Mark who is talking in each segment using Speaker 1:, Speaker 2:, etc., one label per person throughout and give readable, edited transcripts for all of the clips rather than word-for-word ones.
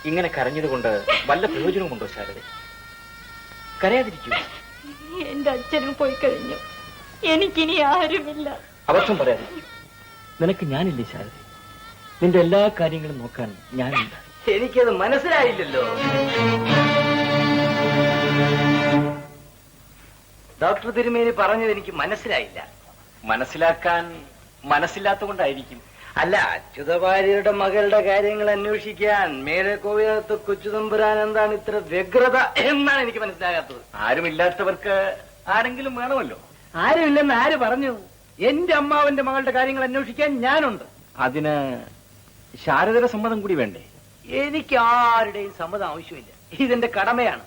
Speaker 1: ഇങ്ങനെ കരഞ്ഞതുകൊണ്ട് വല്ല പ്രയോജനവുമുണ്ടോ ശാരദ? കരയാതിരിക്കൂ.
Speaker 2: എന്റെ അച്ഛനും പോയി കഴിഞ്ഞു. എനിക്കിനി ആരുമില്ല.
Speaker 1: അബദ്ധം പറയാതിരിക്കൂ. നിനക്ക് ഞാനില്ലേ ശാരദ? നിന്റെ എല്ലാ കാര്യങ്ങളും നോക്കാൻ ഞാനുണ്ട്.
Speaker 3: എനിക്കത് മനസ്സിലായില്ലല്ലോ. ഡോക്ടർ തിരുമേനി പറഞ്ഞത് എനിക്ക് മനസ്സിലായില്ല.
Speaker 1: മനസ്സിലാക്കാൻ മനസ്സില്ലാത്ത കൊണ്ടായിരിക്കും.
Speaker 3: അല്ല, അച്യുതഭാര്യയുടെ മകളുടെ കാര്യങ്ങൾ അന്വേഷിക്കാൻ മേലെ കോവിലകത്ത് കൊച്ചുതമ്പുരാൻ എന്താണ് ഇത്ര വ്യഗ്രത എന്നാണ് എനിക്ക് മനസ്സിലാകാത്തത്.
Speaker 1: ആരുമില്ലാത്തവർക്ക് ആരെങ്കിലും വേണമല്ലോ.
Speaker 3: ആരുമില്ലെന്ന് ആര് പറഞ്ഞു? എന്റെ അമ്മാവന്റെ മകളുടെ കാര്യങ്ങൾ അന്വേഷിക്കാൻ ഞാനുണ്ട്.
Speaker 1: അതിന് ശാരദയുടെ സമ്മതം കൂടി വേണ്ടേ?
Speaker 3: എനിക്ക് ആരുടെയും സമ്മതം ആവശ്യമില്ല. ഇതെന്റെ കടമയാണ്.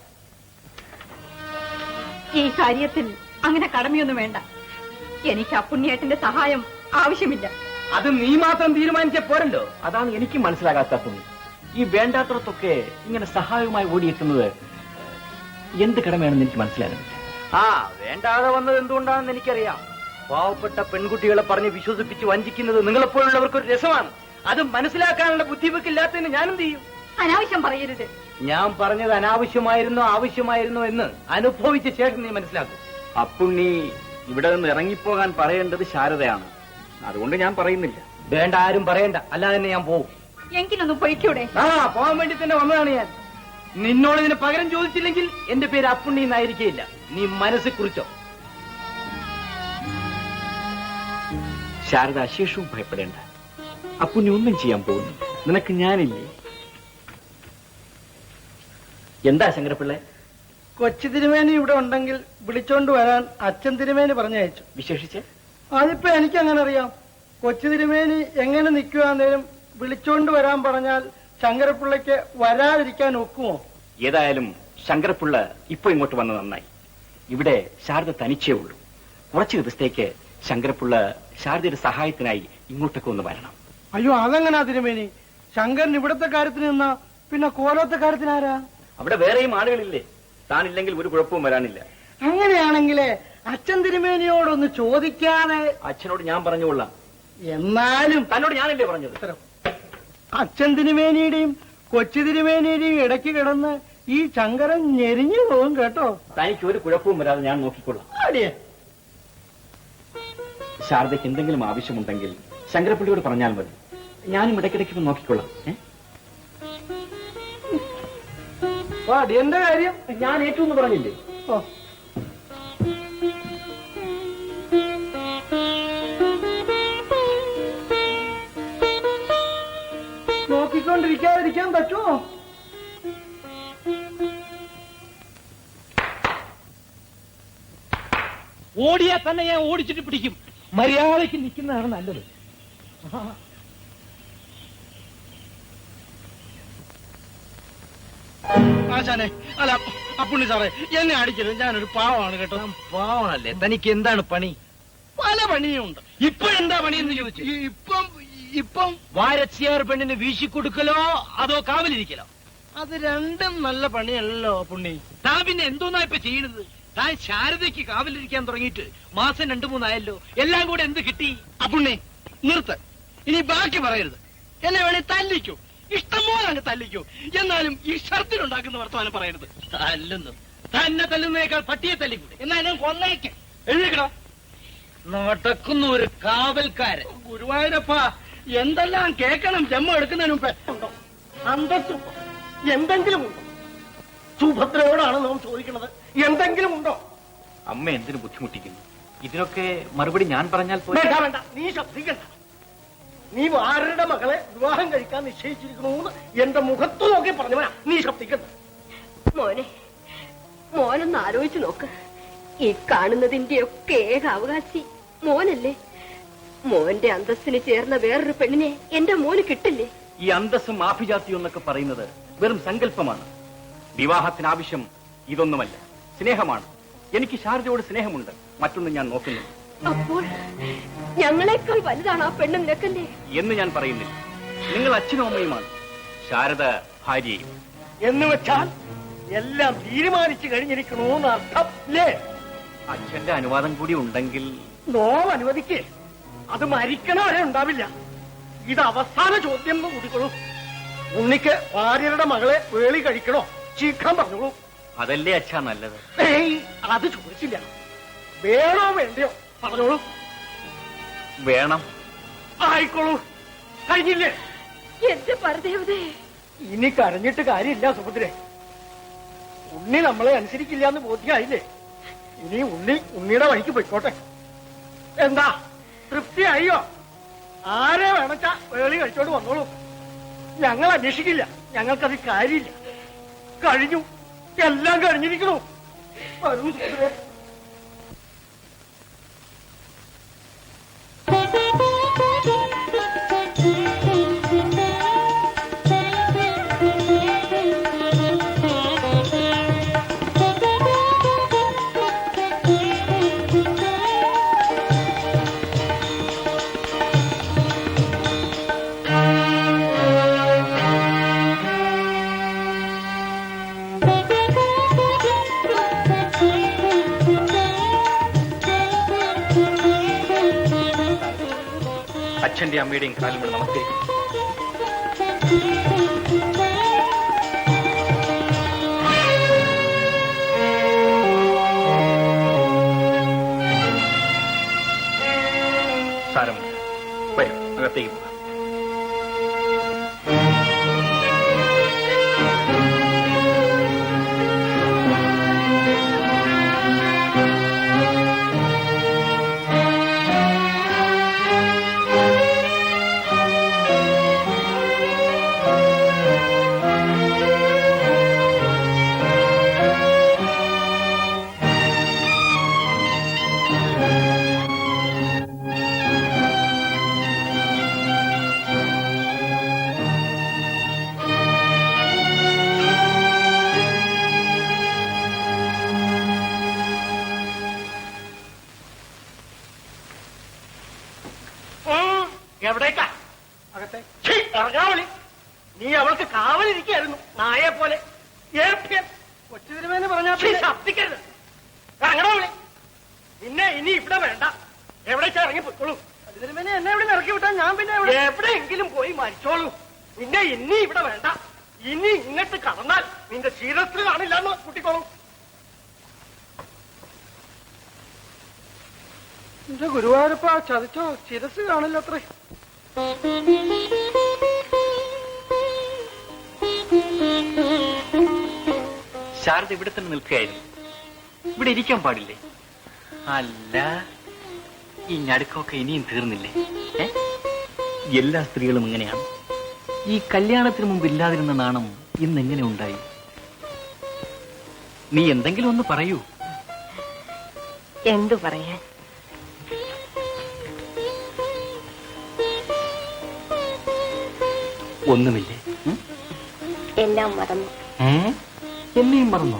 Speaker 2: ഈ കാര്യത്തിൽ അങ്ങനെ കടമയൊന്നും വേണ്ട. എനിക്ക് അപ്പുണ്ണിയേട്ടന്റെ സഹായം ആവശ്യമില്ല.
Speaker 3: അത് നീ മാത്രം തീരുമാനിച്ച പോരല്ലോ.
Speaker 1: അതാണ് എനിക്ക് മനസ്സിലാകാത്ത പുണ്ണി. ഈ വേണ്ടാത്തടത്തൊക്കെ ഇങ്ങനെ സഹായവുമായി ഓടിയെത്തുന്നത് എന്ത് കടമയാണെന്ന് എനിക്ക് മനസ്സിലാകുന്നില്ല.
Speaker 3: വേണ്ടാതെ വന്നത് എന്തുകൊണ്ടാണെന്ന് എനിക്കറിയാം. പാവപ്പെട്ട പെൺകുട്ടികളെ പറഞ്ഞ് വിശ്വസിപ്പിച്ച് വഞ്ചിക്കുന്നത് നിങ്ങളെപ്പോലുള്ളവർക്കൊരു രസമാണ്. അത് മനസ്സിലാക്കാനുള്ള ബുദ്ധിമുട്ടില്ലാത്തതിന് ഞാനെന്ത് ചെയ്യും?
Speaker 2: അനാവശ്യം പറയരുത്.
Speaker 3: ഞാൻ പറഞ്ഞത് അനാവശ്യമായിരുന്നോ ആവശ്യമായിരുന്നോ എന്ന് അനുഭവിച്ച ശേഷം നീ മനസ്സിലാക്കും.
Speaker 1: അപ്പുണ്ണി ഇവിടെ നിന്ന് ഇറങ്ങിപ്പോകാൻ പറയേണ്ടത് ശാരദയാണ്. അതുകൊണ്ട് ഞാൻ പറയുന്നില്ല.
Speaker 3: വേണ്ട, ആരും പറയണ്ട, അല്ലാതെ തന്നെ ഞാൻ പോവും.
Speaker 2: എങ്കിലൊന്നും പൊയ്ക്കൂടെ?
Speaker 3: പോകാൻ വേണ്ടി തന്നെ വന്നതാണ് ഞാൻ. നിന്നോട് ഇതിന് പകരം ചോദിച്ചില്ലെങ്കിൽ എന്റെ പേര് അപ്പുണ്ണി എന്നായിരിക്കില്ല. നീ മനസ്സിൽ കുറിച്ചോ.
Speaker 1: ശാരദ അശേഷവും ഭയപ്പെടേണ്ട. അപ്പുണ്ണി ഒന്നും ചെയ്യാൻ പോകുന്നു. നിനക്ക് ഞാനില്ലേ? എന്താ ശങ്കരപ്പിള്ളേ?
Speaker 4: കൊച്ചു തിരുമേനി ഇവിടെ ഉണ്ടെങ്കിൽ വിളിച്ചോണ്ട് വരാൻ അച്ഛൻ തിരുമേനി പറഞ്ഞയച്ചു.
Speaker 1: വിശേഷിച്ച്
Speaker 4: അതിപ്പോ എനിക്കങ്ങനെ അറിയാം. കൊച്ചു തിരുമേനി എങ്ങനെ നിൽക്കുവാന്നേലും വിളിച്ചോണ്ട് വരാൻ പറഞ്ഞാൽ ശങ്കരപ്പിള്ളയ്ക്ക് വരാതിരിക്കാൻ ഒക്കുമോ?
Speaker 1: ഏതായാലും ശങ്കരപ്പിള്ള ഇപ്പൊ ഇങ്ങോട്ട് വന്നത് നന്നായി. ഇവിടെ ശാരദ തനിച്ചേ ഉള്ളൂ. കുറച്ചു ദിവസത്തേക്ക് ശങ്കരപ്പിള്ള ശാരദയുടെ സഹായത്തിനായി ഇങ്ങോട്ടൊക്കെ ഒന്ന് വരണം.
Speaker 4: അയ്യോ, അതെങ്ങനാ തിരുമേനി? ശങ്കരൻ ഇവിടത്തെ കാര്യത്തിന് നിന്നാ പിന്നെ കോലത്തെ കാര്യത്തിനാരാ?
Speaker 1: അവിടെ വേറെയും ആളുകളില്ലേ? താനില്ലെങ്കിൽ ഒരു കുഴപ്പവും വരാനില്ല.
Speaker 4: അങ്ങനെയാണെങ്കിലേ അച്ഛൻ തിരുമേനിയോടൊന്ന് ചോദിക്കാതെ.
Speaker 1: അച്ഛനോട് ഞാൻ പറഞ്ഞുകൊള്ളാം.
Speaker 4: എന്നാലും
Speaker 1: തന്നോട് ഞാനല്ലേ പറഞ്ഞത്?
Speaker 4: അച്ഛൻ തിരുമേനിയുടെയും കൊച്ചു തിരുമേനിയുടെയും ഇടയ്ക്ക് കിടന്ന് ഈ ശങ്കരൻ ഞെരിഞ്ഞു പോകും കേട്ടോ.
Speaker 1: തനിക്ക് ഒരു കുഴപ്പവും വരാതെ ഞാൻ നോക്കിക്കൊള്ളാം. ശാരദയ്ക്ക് എന്തെങ്കിലും ആവശ്യമുണ്ടെങ്കിൽ ശങ്കരപ്പിള്ളിയോട് പറഞ്ഞാൽ മതി. ഞാനും ഇടയ്ക്കിടയ്ക്ക് നോക്കിക്കൊള്ളാം.
Speaker 4: എന്റെ കാര്യം
Speaker 1: ഞാൻ ഏറ്റവും പറഞ്ഞില്ലേ?
Speaker 4: നോക്കിക്കൊണ്ടിരിക്കാതിരിക്കാൻ പറ്റുമോ?
Speaker 3: ഓടിയാൽ തന്നെ ഞാൻ ഓടിച്ചിട്ട് പിടിക്കും. മര്യാദയ്ക്ക് നിൽക്കുന്നതാണ് നല്ലത്.
Speaker 4: ആശാനെ, അല്ല അപ്പുണ്ണി സാറേ, എന്നെ അടിക്കരുത്. ഞാനൊരു പാവമാണ് കേട്ടോ.
Speaker 3: പാവണല്ലേ? തനിക്ക് എന്താണ് പണി?
Speaker 4: പല പണിയുണ്ട്.
Speaker 3: ഇപ്പോഴെന്താ പണിയെന്ന് ചോദിച്ചു.
Speaker 4: ഇപ്പം
Speaker 3: വാരച്ചിയാർ പെണ്ണിന് വീശിക്കൊടുക്കലോ അതോ കാവലിരിക്കലോ?
Speaker 4: അത് രണ്ടും നല്ല പണിയല്ലോ പുണ്ണി.
Speaker 3: താൻ പിന്നെ എന്തോന്നാ ഇപ്പൊ ചെയ്യണത്? താൻ ശാരദയ്ക്ക് കാവലിരിക്കാൻ തുടങ്ങിയിട്ട് മാസം 2-3 ആയല്ലോ. എല്ലാം കൂടെ എന്ത് കിട്ടി?
Speaker 4: അപ്പുണ്ണി നിർത്ത്. ഇനി ബാക്കി പറയരുത്. എന്നെ വേണേ തല്ലിക്കോ, ഇഷ്ടംപോലെ അങ്ങ് തല്ലിക്കോ. എന്നാലും ഈ ഷർട്ടിലുണ്ടാക്കുന്ന വർത്തമാനം പറയരുത്.
Speaker 3: തല്ലുന്നു. തന്നെ തല്ലുന്നേക്കാൾ പട്ടിയെ തല്ലിക്കൂടെ?
Speaker 4: എന്നാലും കൊന്നേക്ക്.
Speaker 3: എഴുതിക്കടോ. നടക്കുന്ന ഒരു കാവൽക്കാരൻ.
Speaker 4: ഗുരുവായൂരപ്പ, എന്തെല്ലാം കേൾക്കണം ജന്മം എടുക്കുന്നതിന് മുമ്പേ. ഉണ്ടോ അന്തസ്സും എന്തെങ്കിലും ഉണ്ടോ? സുഭദ്രയോടാണ് നാം ചോദിക്കുന്നത്. എന്തെങ്കിലും ഉണ്ടോ?
Speaker 1: അമ്മ എന്തിനു ബുദ്ധിമുട്ടിക്കുന്നു? ഇതിനൊക്കെ മറുപടി ഞാൻ പറഞ്ഞാൽ
Speaker 4: വേണ്ട വേണ്ട, നീ ശബ്ദിക്കണ്ട. നീ ആരുടെ മകളെ വിവാഹം കഴിക്കാൻ നിശ്ചയിച്ചിരിക്കണമെന്ന് എന്റെ മുഖത്ത് നോക്കി പറഞ്ഞവനാ. നീ ശബ്ദിക്കണ്ട.
Speaker 2: മോനെ, മോനൊന്ന് ആലോചിച്ചു നോക്ക്. ഈ കാണുന്നതിന്റെ ഒക്കെ ഏക അവകാശി മോനല്ലേ? മോന്റെ അന്തസ്സിന് ചേർന്ന വേറൊരു പെണ്ണിനെ എന്റെ മോന് കിട്ടില്ലേ?
Speaker 1: ഈ അന്തസ്സും ആഭിജാത്യവും എന്നൊക്കെ പറയുന്നത് വെറും സങ്കല്പമാണ്. വിവാഹത്തിനാവശ്യം ഇതൊന്നുമല്ല, സ്നേഹമാണ്. എനിക്ക് ശാരദയോട് സ്നേഹമുണ്ട്, മറ്റൊന്നും ഞാൻ നോക്കുന്നില്ല.
Speaker 2: അപ്പോൾ ഞങ്ങളെക്കാൾ വലുതാണ് ആ പെണ്ണ് നിനക്കല്ലേ?
Speaker 1: എന്ന് ഞാൻ പറയുന്നില്ല. നിങ്ങൾ അച്ഛനും അമ്മയുമാണ്, ശാരദ ഭാര്യയും.
Speaker 4: എന്ന് വെച്ചാൽ എല്ലാം തീരുമാനിച്ചു കഴിഞ്ഞിരിക്കണോന്ന് അർത്ഥം അല്ലേ?
Speaker 1: അച്ഛന്റെ അനുവാദം കൂടി ഉണ്ടെങ്കിൽ.
Speaker 4: നോവ് അനുവദിക്കേ, അത് മരിക്കണ വരെ ഉണ്ടാവില്ല. ഇത് അവസാന ചോദ്യം കൂടിക്കൊള്ളൂ. ഉണ്ണിക്ക് ഭാര്യയുടെ മകളെ വേളി കഴിക്കണോ ചീക്കാൻ പറഞ്ഞോളൂ.
Speaker 1: അതല്ലേ അച്ഛാ നല്ലത്.
Speaker 4: ഏയ് അത് ചോദിച്ചില്ല. വേണോ വേണ്ടയോ പറഞ്ഞോളൂ.
Speaker 1: വേണം.
Speaker 4: ആയിക്കോളൂ. കഴിഞ്ഞില്ലേ?
Speaker 2: എന്റെ പരദേവതേ,
Speaker 4: ഇനി കരഞ്ഞിട്ട് കാര്യമില്ല സുഭദ്രെ. ഉണ്ണി നമ്മളെ അനുസരിക്കില്ല എന്ന് ബോധ്യമായില്ലേ? ഇനി ഉണ്ണിയുടെ വഴിക്ക് പോയിക്കോട്ടെ. എന്താ തൃപ്തിയായോ? ആരെ വേണച്ചാ വേളി കഴിച്ചോണ്ട് വന്നോളൂ. ഞങ്ങൾ അന്വേഷിക്കില്ല. ഞങ്ങൾക്കത് കാര്യമില്ല. കഴിഞ്ഞു. എല്ലാം കഴിഞ്ഞിരിക്കണു. വരൂ സുഭദ്രെ.
Speaker 1: അച്ഛന്റെ അമ്മയുടെയും കാലം കൊണ്ട് നമസ്കരിക്കും. സാരമില്ല, വരും അകത്തേക്ക് പോകാം.
Speaker 4: എവിടേക്കാ? അകത്തെ ഇറങ്ങാവളി. നീ അവൾക്ക് കാവലിരിക്കായിരുന്നു നായെ പോലെ. കൊച്ചു തിരുമേന്ന് പറഞ്ഞാൽ ശബ്ദിക്കരുത്. ഇറങ്ങണവളി. നിന്നെ ഇനി ഇവിടെ വേണ്ട. എവിടേക്കാ ഇറങ്ങി പൊയ്ക്കോളൂ. തിരുമേനെ എന്നെ ഇവിടെ ഇറക്കി വിട്ടാൽ ഞാൻ പിന്നെ എവിടെയെങ്കിലും പോയി മരിച്ചോളൂ. നിന്നെ ഇനി ഇവിടെ വേണ്ട. ഇനി ഇങ്ങോട്ട് കടന്നാൽ നിന്റെ ശീലത്തിൽ കാണില്ലെന്ന് കൂട്ടിക്കോളൂ. എന്റെ ഗുരുവായൂരപ്പ ചതിച്ചോ? ശിരസ് കാണില്ല അത്രേ.
Speaker 1: ശാരദ ഇവിടെ തന്നെ നിൽക്കുകയായിരുന്നു. ഇവിടെ ഇരിക്കാൻ പാടില്ലേ? അല്ല, ഈ ഞടുക്കമൊക്കെ ഇനിയും തീർന്നില്ലേ? എല്ലാ സ്ത്രീകളും ഇങ്ങനെയാണ്. ഈ കല്യാണത്തിന് മുമ്പ് ഇല്ലാതിരുന്ന നാണം ഇന്ന് എങ്ങനെ ഉണ്ടായി? നീ എന്തെങ്കിലും ഒന്ന് പറയൂ.
Speaker 2: എന്തു പറയാൻ?
Speaker 1: ഒന്നുമില്ലേ?
Speaker 2: എല്ലാം മറന്നു.
Speaker 1: എന്നെയും മറന്നോ?